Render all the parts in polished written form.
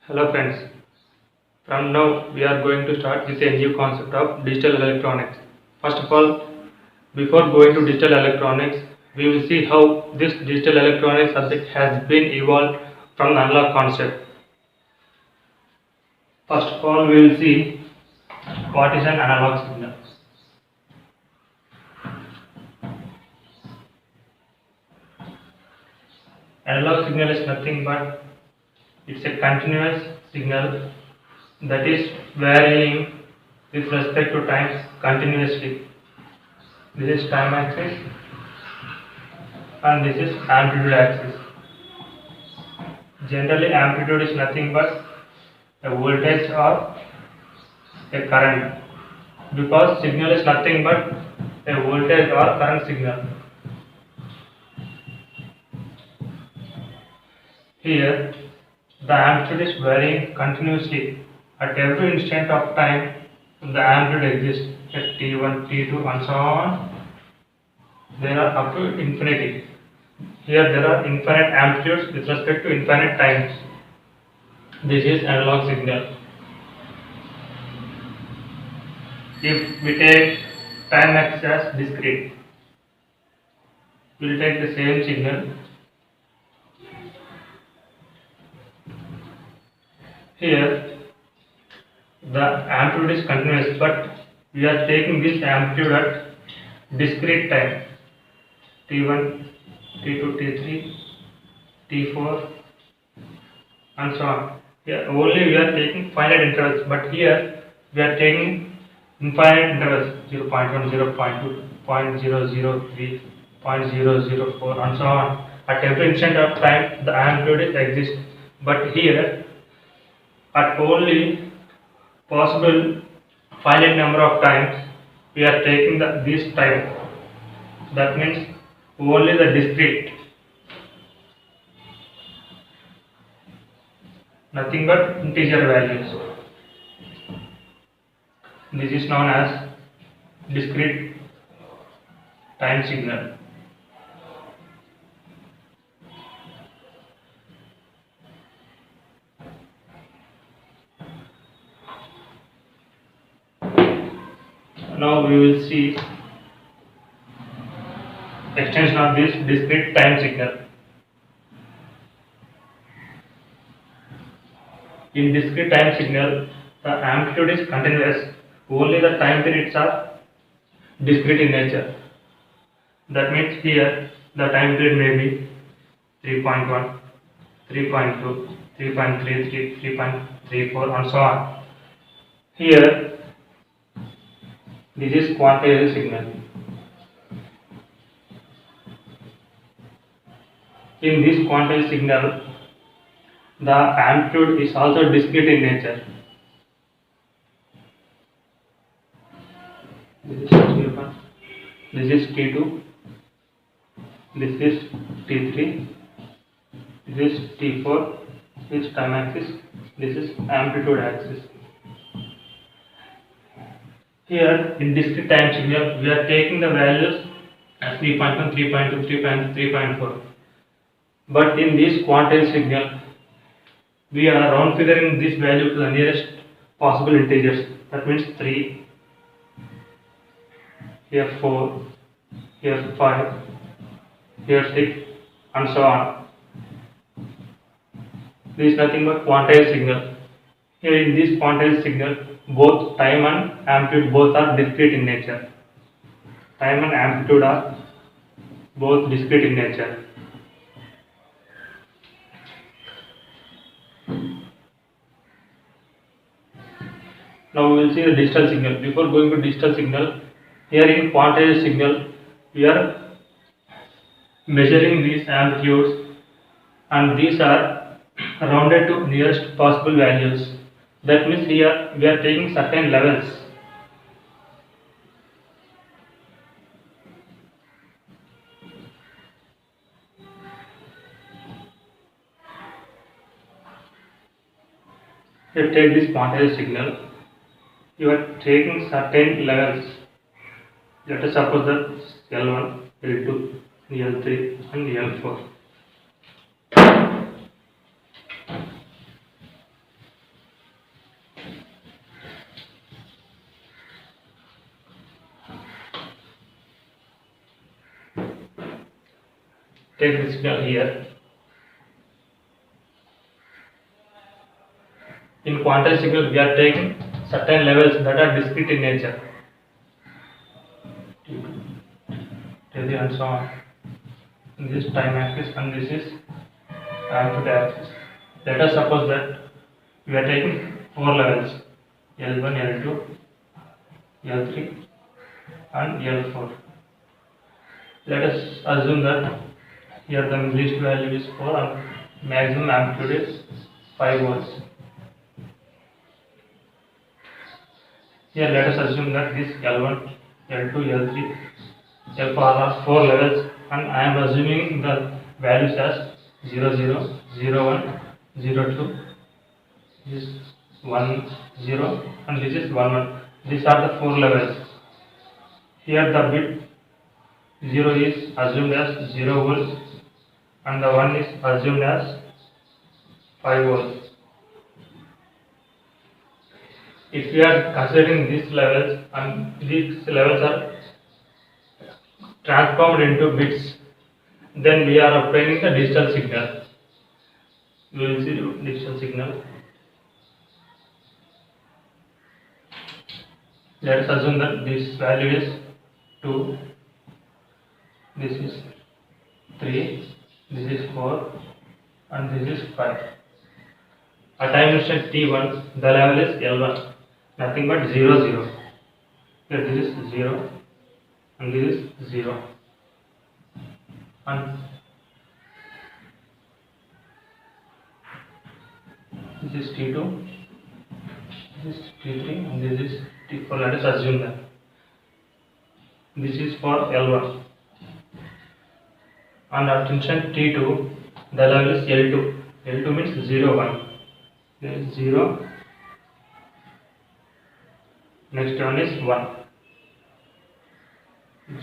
Hello friends, from now we are going to start with a new concept of digital electronics. First of all, before going to digital electronics, we will see how this digital electronics subject has been evolved from the analog concept. First of all, we will see what is an analog signal. Analog signal is nothing but it's a continuous signal that is varying with respect to time continuously. This is time axis and this is amplitude axis. Generally, amplitude is nothing but a voltage or a current, because signal is nothing but a voltage or current signal. Here, the amplitude is varying continuously. At every instant of time, the amplitude exists at t1, t2, and so on. There are up to infinity. Here, there are infinite amplitudes with respect to infinite times. This is analog signal. If we take time axis as discrete, we will take the same signal. Here, the amplitude is continuous, but we are taking this amplitude at discrete time t1, t2, t3, t4, and so on. Here only we are taking finite intervals, but here we are taking infinite intervals 0.1, 0.2, 0.003, 0.004, and so on. At every instant of time, the amplitude exists, but here at only possible finite number of times we are taking this time. That means only the discrete, nothing but integer values. This is known as discrete time signal. Now we will see extension of this discrete time signal. In discrete time signal, the amplitude is continuous, only the time periods are discrete in nature. That means here the time period may be 3.1, 3.2, 3.33, 3.34, and so on. Here, this is quantized signal. In this quantized signal, the amplitude is also discrete in nature. This is T1, this is T2, this is T3, this is T4, this is time axis, this is amplitude axis. Here in discrete time signal, we are taking the values as 3.1, 3.2, 3.3, 3.4. But in this quantized signal, we are round figuring this value to the nearest possible integers. That means 3, here 4, here 5, here 6, and so on. This is nothing but quantized signal. Here in this quantized signal, both time and amplitude both are discrete in nature. Time and amplitude are both discrete in nature. Now we will see the digital signal. Before going to digital signal, here in quantized signal, we are measuring these amplitudes, and these are rounded to nearest possible values. That means here we are taking certain levels. Here take this quantized signal, you are taking certain levels. Let us suppose that L1, L2, L3 and L4. take the signal here. In quantized signal, we are taking certain levels that are discrete in nature. T3 and so on. This time axis and this is amplitude axis. Let us suppose that we are taking 4 levels L1, L2, L3 and L4. Let us assume that here the least value is 4 and maximum amplitude is 5 volts. Here let us assume that this L1, L2, L3, L4 are 4 levels and I am assuming the values as 0, 0, 0, 1, 0, 2, this is 1, 0 and this is 1, 1. These are the 4 levels. Here the bit 0 is assumed as 0 volts and the 1 is assumed as 5 volts. If we are considering these levels and these levels are transformed into bits, then we are obtaining the digital signal. We will see digital signal. Let us assume that this value is 2, this is 3, this is 4 and this is 5. At time instant t1, the level is L1, nothing but 0, 0. Here this is 0 and this is 0. And this is T2, this is T3 and this is T4. Let us assume that this is for L1 and at instant T2 the level is L2. L2 means 0, 1. There is 0, next one is 1,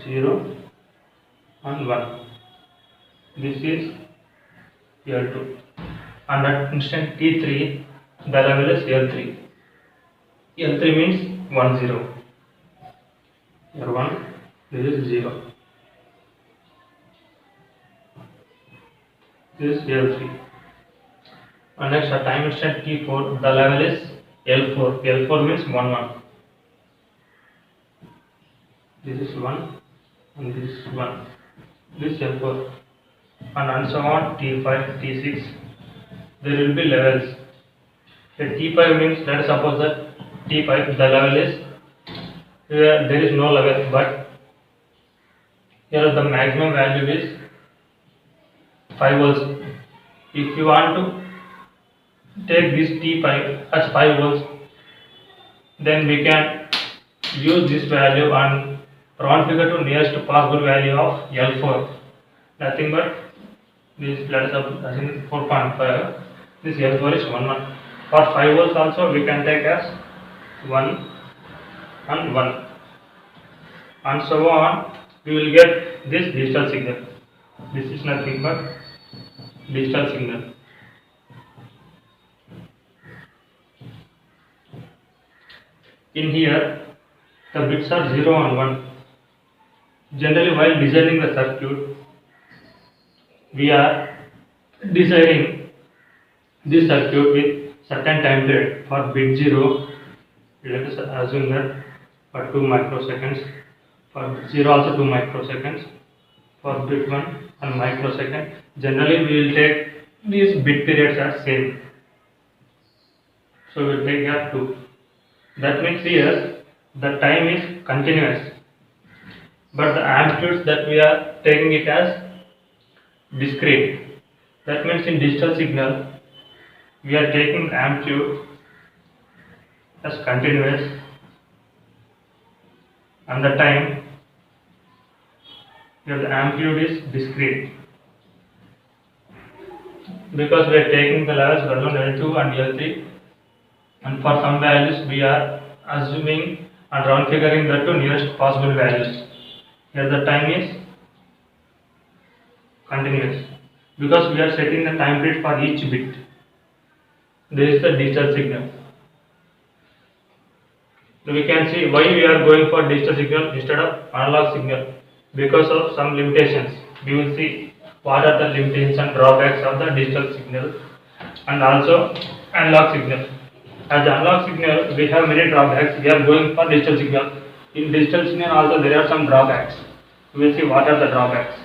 0 and 1. This is L2 and at instant T3 the level is L3. L3 means 1, 0. Here 1, this is 0. This is L3. And next at time instant T4 the level is L4. L4 means 1, 1. This is 1 and this is 1. This is L4 and so on T5, T6. There will be levels. Here T5 means, let us suppose that T5 the level is here, there is no level, but here the maximum value is 5 volts. If you want to take this T5 as 5 volts, then we can use this value and round figure to nearest possible value of L4. Nothing but this, let us assume 4.5. This L4 is 1, 1. For 5 volts also we can take as 1 and 1 and so on. We will get this digital signal. This is nothing but digital signal. In here the bits are 0 and 1. Generally while designing the circuit we are designing this circuit with certain time period. For bit 0 let us assume that for 2 microseconds, for bit 0 also 2 microseconds, for bit 1 microsecond. Generally we will take these bit periods as same, so we will take here 2. That means here the time is continuous, but the amplitudes that we are taking it as discrete. That means in digital signal we are taking the amplitude as continuous and the time here the amplitude is discrete, because we are taking the levels L1, L2 and L3 and for some values we are assuming and round figuring that to nearest possible values. Here the time is continuous because we are setting the time period for each bit. This is the digital signal. So we can see why we are going for digital signal instead of analog signal, because of some limitations. We will see what are the limitations and drawbacks of the digital signal and also analog signal. As the analog signal, we have many drawbacks. We are going for digital signal. In digital signal also there are some drawbacks. We will see what are the drawbacks.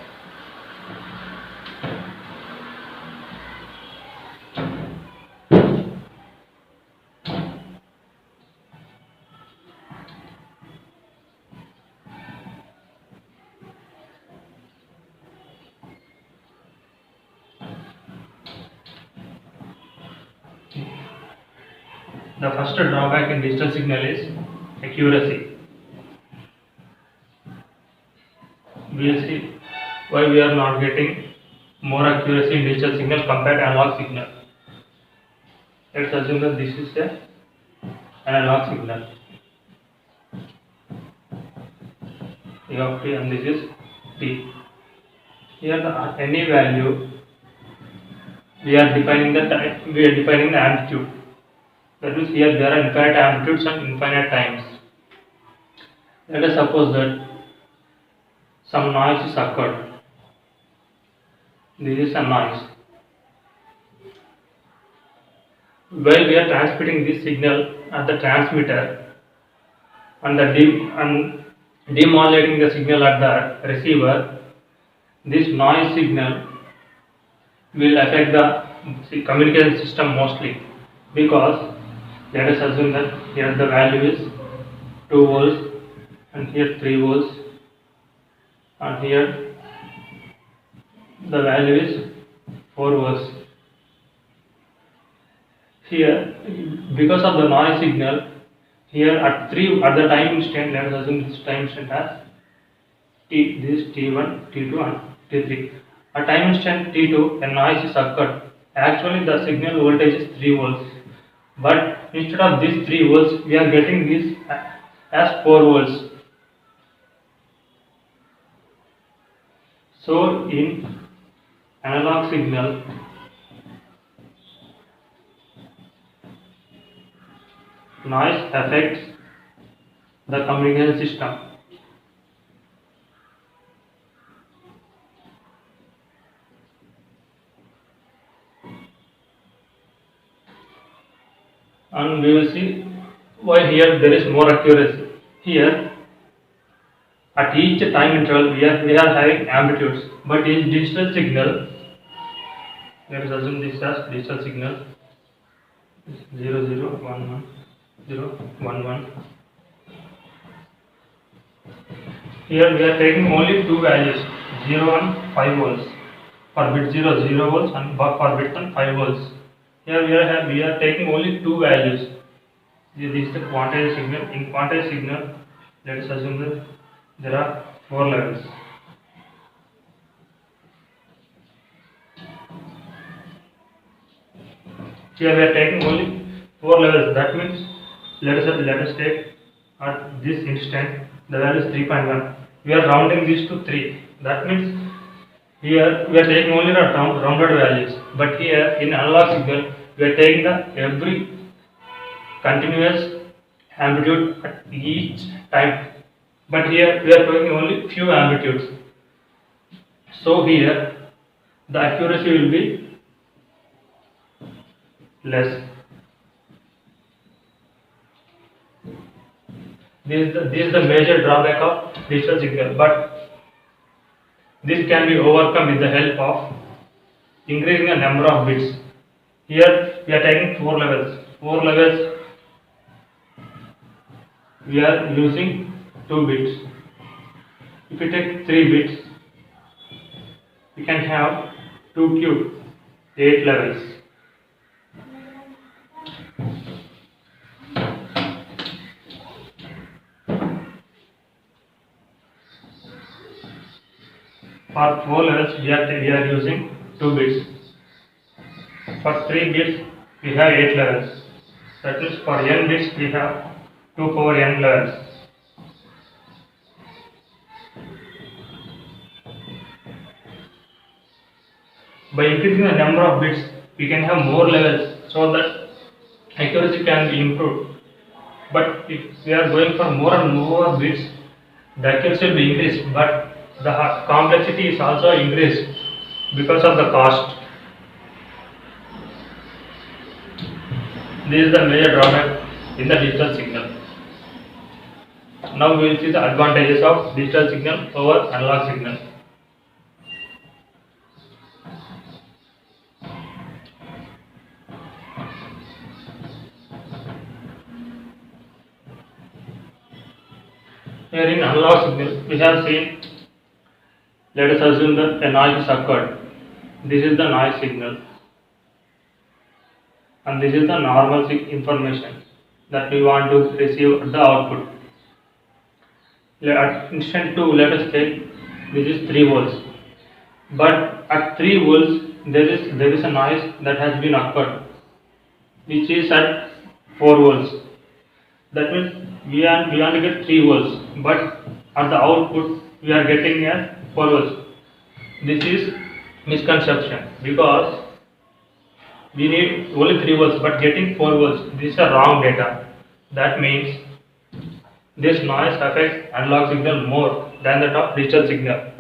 The first drawback in digital signal is accuracy. We will see why we are not getting more accuracy in digital signal compared to analog signal. Let's assume that this is an analog signal. U of t and this is t. Here any value we are defining the time, we are defining the amplitude. That means here there are infinite amplitudes and infinite times. Let us suppose that some noise is occurred. This is a noise. While we are transmitting this signal at the transmitter and demodulating the signal at the receiver, this noise signal will affect the communication system mostly, because let us assume that here the value is 2 volts and here 3 volts and here the value is 4 volts. Here, because of the noise signal, here at the time instant, let us assume this time instant as t, this is t1, t2 and t3. At time instant t2, a noise is occurred. Actually the signal voltage is 3 volts, but instead of this 3 volts, we are getting this as 4 volts. So in analog signal, noise affects the communication system. And we will see why here there is more accuracy. Here at each time interval we are having amplitudes, but in digital signal, let us assume this as digital signal 0 0 1 1 0 1 1. Here we are taking only two values, 0 and 5 volts. For bit 0, 0 volts, and for bit 1, 5 volts. Here we are taking only two values. This is the quantized signal. In quantized signal, let us assume that there are 4 levels. Here we are taking only 4 levels. That means let us take at this instant the value is 3.1. We are rounding this to 3. That means here we are taking only the rounded values. But here in analog signal we are taking the every continuous amplitude at each time. But here we are taking only few amplitudes. So here the accuracy will be less. This is the major drawback of digital signal, but this can be overcome with the help of increasing the number of bits. Here we are taking 4 levels. 4 levels we are using 2 bits. If we take 3 bits, we can have 2 cube, 8 levels. For 4 levels we are using 2 bits. For 3 bits we have 8 levels. That means for n bits we have 2 power n levels. By increasing the number of bits, we can have more levels so that accuracy can be improved. But if we are going for more and more bits, the accuracy will be increased, but the complexity is also increased. because of the cost. This is the major drawback in the digital signal. Now we will see the advantages of digital signal over analog signal. Here in analog signal, we have seen, let us assume that a noise is occurred. This is the noise signal, and this is the normal information that we want to receive at the output. At instant 2, let us take, this is 3 volts, but at 3 volts there is a noise that has been occurred, which is at 4 volts. That means we want to get 3 volts, but at the output we are getting as 4 volts. This is misconception, because we need only 3 volts but getting 4 volts. This is a wrong data. That means this noise affects analog signal more than that of digital signal.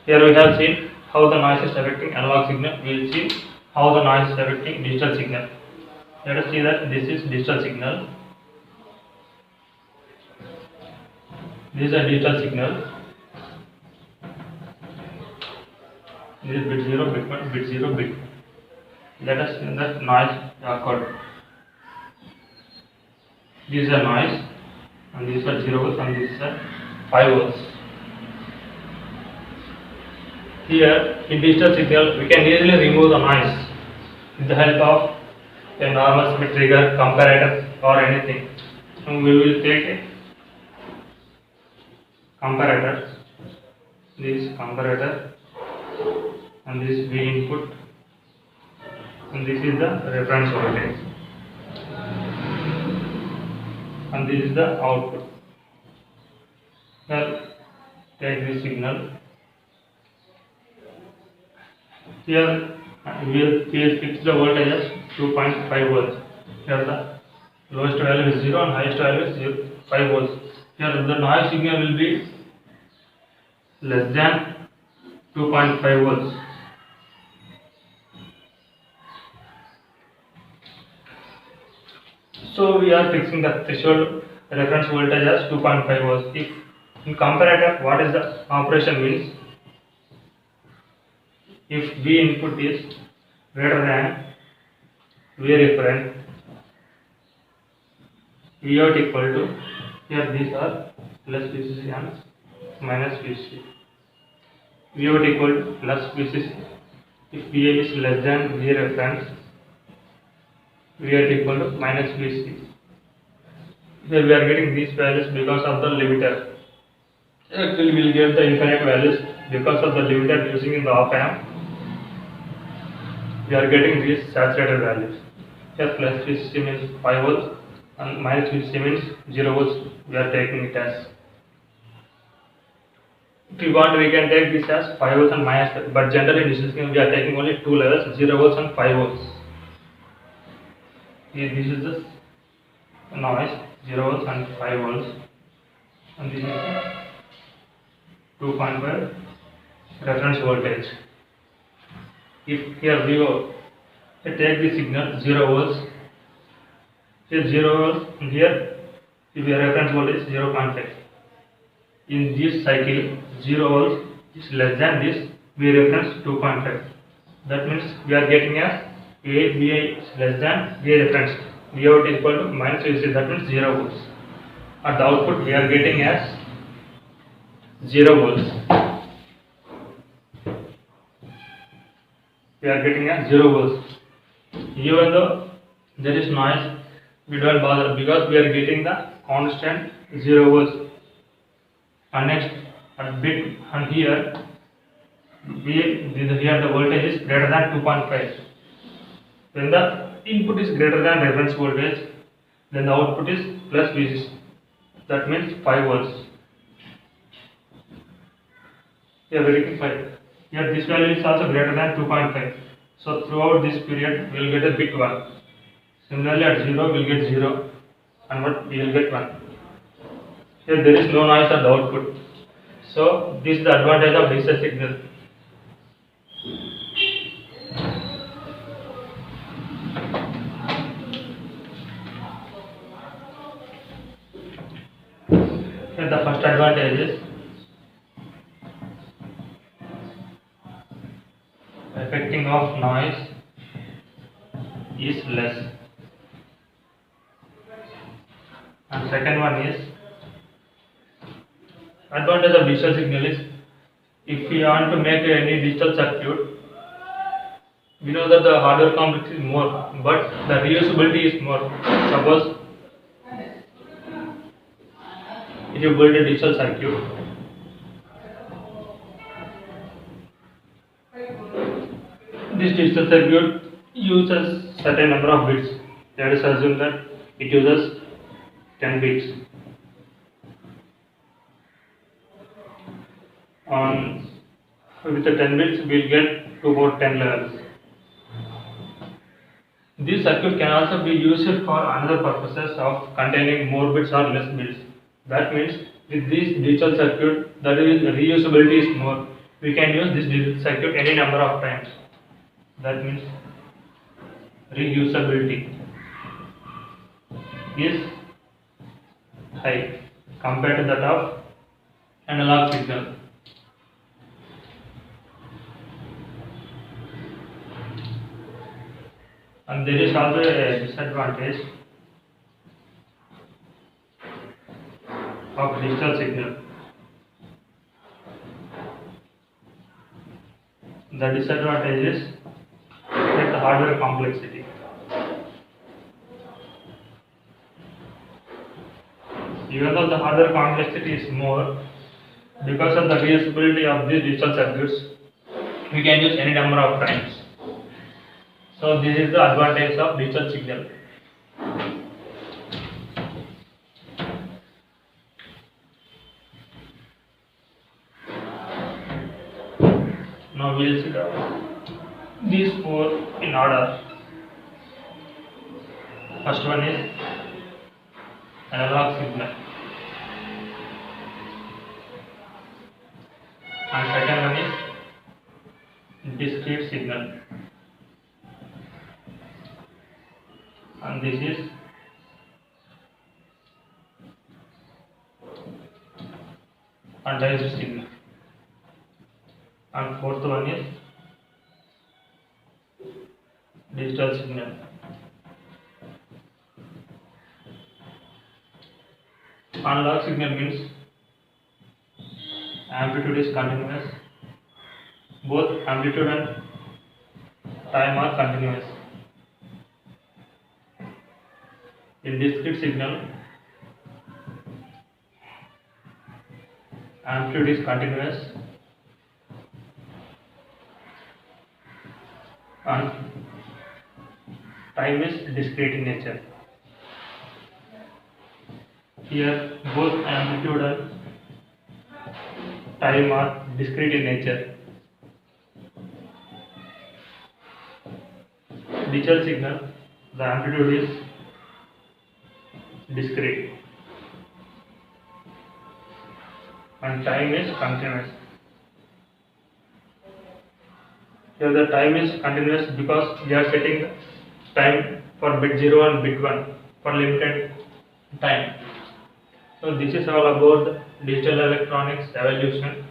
Here we have seen how the noise is affecting analog signal. We will see how the noise is affecting digital signal. Let us see that this is digital signal. This is a digital signal. This is bit 0, bit 1, bit 0, bit. Let us see that noise occurred. This is a noise, and this is a 0 volts, and this is a 5 volts. Here in digital signal, we can easily remove the noise with the help of a normal symmetric trigger, comparator, or anything. And we will take a comparator, this comparator, and this V input, and this is the reference voltage, and this is the output. Now take this signal. Here we will fix the voltage as 2.5 volts. Here the lowest value is 0 and highest value is 5 volts. Here the noise signal will be less than 2.5 volts. So we are fixing the threshold reference voltage as 2.5 volts. If in comparator, what is the operation means? If V input is greater than V reference, V out equal to, here these are plus VCC and minus VCC. V out equal to plus VCC. If V is less than V reference, V out equal to minus VCC. Here we are getting these values because of the limiter. Actually we will get the infinite values because of the limiter using in the op amp. We are getting these saturated values. Here plus VCC means 5 volts and minus VCC means 0 volts. We are taking it as. If we want, we can take this as 5 volts and minus, but generally in this we are taking only two levels, 0 volts and 5 volts. Here this is the noise, 0 volts and 5 volts, and this is the 2.5 reference voltage. If here we go, take the signal 0 volts, here 0 volts, and here if your reference voltage is 0.5. In this cycle, 0 volts is less than this V reference 2.5. That means we are getting as VI is less than V reference. V out is equal to minus VC, that means 0 volts. At the output, we are getting as 0 volts. We are getting as 0 volts. Even though there is noise, we don't bother because we are getting the constant 0 volts. And next, at bit, and here the voltage is greater than 2.5. When the input is greater than reference voltage, then the output is plus VCC. That means 5 volts. Here we are getting 5. Here this value is also greater than 2.5. So throughout this period, we will get a bit 1. Similarly, at 0, we will get 0, and what we will get 1. Here there is no noise at the output. So this is the advantage of digital signal. first advantage is affecting of noise is less, and second one is advantage of digital signal is if we want to make any digital circuit, we know that the hardware complexity is more, but the reusability is more. Suppose if you build a digital circuit, this digital circuit uses certain number of bits. Let us assume that it uses 10 bits. With the 10 bits, we will get to about 10 levels. This circuit can also be used for another purposes of containing more bits or less bits. That means with this digital circuit, that is reusability is more. We can use this digital circuit any number of times. That means reusability is high compared to that of analog signal. And there is also a disadvantage of digital signal. The disadvantage is the hardware complexity. Even though the hardware complexity is more, because of the reusability of these digital circuits, we can use any number of times. So this is the advantage of digital signal. Now we will see these four in order. First one is analog signal, and second one is discrete signal, and this is quantized signal, and fourth one is digital signal. Analog signal means amplitude is continuous, both amplitude and time are continuous. In discrete signal, amplitude is continuous and time is discrete in nature. Here both amplitude and time are discrete in nature. Digital signal, the amplitude is discrete and time is continuous. Here the time is continuous because we are setting time for bit 0 and bit 1 for limited time. So this is all about digital electronics evolution.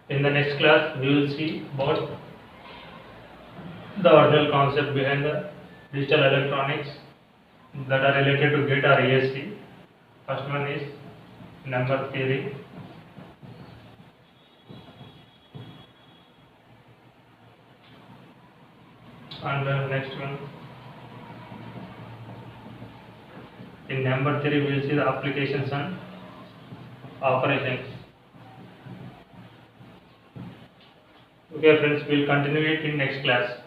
In the next class, we will see about the original concept behind the digital electronics that are related to gate or ESC. First one is number theory. And the next one, in number theory, we will see the applications and operations. Okay friends, we will continue it in next class.